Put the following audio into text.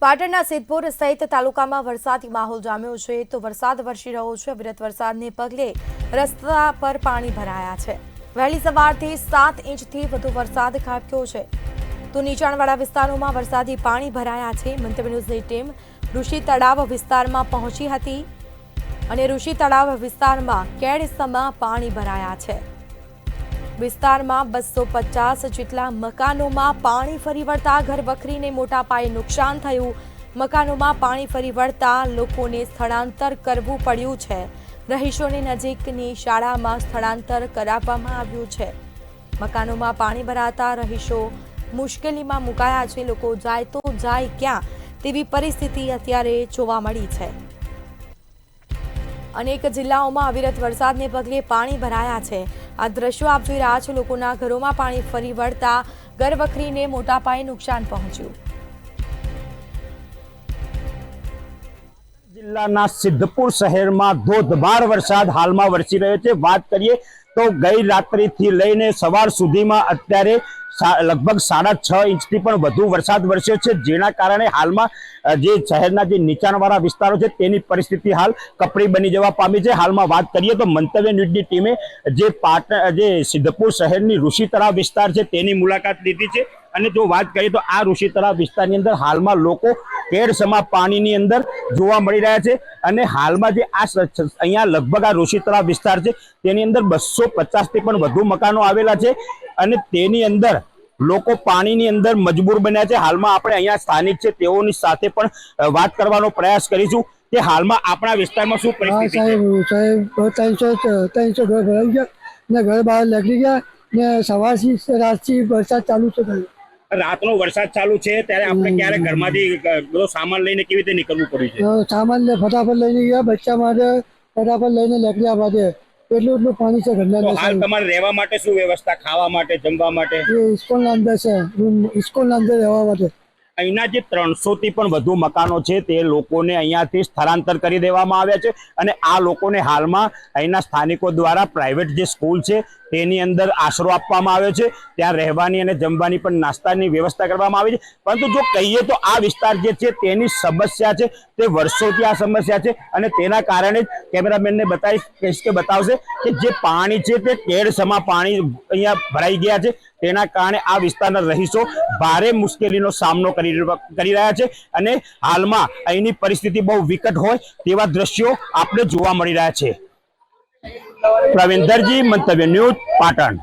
પાટણના સિદ્ધપુર સહિત તાલુકામાં વરસાદી માહોલ જામ્યો છે તો વરસાદ વરસી રહ્યો છે। વિરત વરસાદને પગલે રસ્તા પર પાણી ભરાયા છે। વહેલી સવારથી 7 ઇંચથી વધુ વરસાદ ખાબક્યો છે તો નીચાણવાળા વિસ્તારોમાં વરસાદી પાણી ભરાયા છે। મંતવ્ય ન્યૂઝની ટીમ ઋષિ તળાવ વિસ્તારમાં પહોંચી હતી અને ઋષિ તળાવ વિસ્તારમાં કેડસમાં પાણી ભરાયા છે। વિસ્તારમાં 250 જેટલા મકાનોમાં પાણી ફરી વળતા ઘરવખરીને મોટા પાયે નુકસાન થયું। મકાનોમાં પાણી ફરી વળતા લોકોને સ્થળાંતર કરવું પડ્યું છે। રહીશોને નજીકની શાળામાં સ્થળાંતર કરાવવામાં આવ્યું છે। મકાનોમાં પાણી ભરાતા રહીશો મુશ્કેલીમાં મુકાયા છે। લોકો જાય તો જાય ક્યાં તેવી પરિસ્થિતિ અત્યારે જોવા મળી છે। અનેક જિલ્લાઓમાં અવિરત વરસાદને પગલે પાણી ભરાયા છે। આ દ્રશ્યો આપ જોઈ રહ્યા છો। લોકોના ઘરોમાં પાણી ફરી વળતા ઘરવખરીને મોટા પાયે નુકસાન પહોંચ્યું। જિલ્લાના સિદ્ધપુર શહેરમાં ધોધમાર વરસાદ હાલમાં વરસી રહ્યો છે। વાત કરીએ તો ગઈ રાત્રિથી લઈને સવાર સુધીમાં અત્યારે લગભગ 6.5 ઇંચથી પણ વધુ વરસાદ વરસ્યો છે, જેના કારણે હાલમાં જે શહેરના જે નીચાણવાળા વિસ્તારો છે તેની પરિસ્થિતિ હાલ કપરી બની જવા પામી છે। હાલમાં વાત કરીએ તો મંતવ્ય ન્યૂઝની ટીમે જે સિદ્ધપુર શહેરની ઋષિ તળાવ વિસ્તાર છે તેની મુલાકાત લીધી છે અને જો વાત કરીએ તો આ ઋષિ તળાવ વિસ્તારની અંદર હાલમાં લોકો કેડસમા પાણીની અંદર જોવા મળી રહ્યા છે અને હાલમાં જે અહીંયા લગભગ આ ઋષિ તળાવ વિસ્તાર છે તેની અંદર 250 થી પણ વધુ મકાનો આવેલા છે અને તેની અંદર લોકો પાણીની અંદર મજબૂર બન્યા છે। હાલમાં આપણે અહીંયા સ્થાનિક છે તેઓની સાથે પણ વાત કરવાનો પ્રયાસ કરીશું કે હાલમાં આપણા વિસ્તારમાં શું પરિસ્થિતિ છે। સાહેબ 300 ઘર ભરાઈ ગયા ને ઘર બહાર નીકળી ગયા ને સવારથી રાતથી વરસાદ ચાલુ છે। રાતનો વરસાદ ચાલુ છે ત્યારે આપણે ક્યારે ઘરમાંથી બધો સામાન લઈને કેવી રીતે નીકળવું પડ્યું છે? સામાન ફટાફટ લઈને ગયા, બચ્ચા માટે ફટાફટ લઈને નીકળ્યા માટે એટલું પાણી છે ઘરના। હાલ તમારે રહેવા માટે શું વ્યવસ્થા, ખાવા માટે, જમવા માટે? સ્કૂલના અંદર છે, સ્કૂલના અંદર રહેવા માટે। અહીંના જે 300 થી પણ વધુ મકાનો છે તે લોકોને અહીંયાથી સ્થળાંતર કરી દેવામાં આવ્યા છે અને આ લોકોને હાલમાં અહીંના સ્થાનિકો દ્વારા પ્રાઇવેટ જે સ્કૂલ છે તેની અંદર આશરો આપવામાં આવ્યો છે। ત્યાં રહેવાની અને જમવાની પણ નાસ્તાની વ્યવસ્થા કરવામાં આવી છે। પરંતુ જો કહીએ તો આ વિસ્તાર જે છે તેની સમસ્યા છે તે વર્ષોથી આ સમસ્યા છે અને તેના કારણે જ કેમેરામેનને બતાવશે કે જે પાણી છે તે કેડસમા પાણી અહીંયા ભરાઈ ગયા છે। તેના કારણે આ વિસ્તારના રહીશો ભારે મુશ્કેલીનો સામનો કરી રહ્યા છે અને હાલમાં અહીંની પરિસ્થિતિ બહુ વિકટ હોય તેવા દ્રશ્યો આપણે જોવા મળી રહ્યા છે। પ્રવીણ દરજી, મંતવ્ય ન્યૂઝ, પાટણ।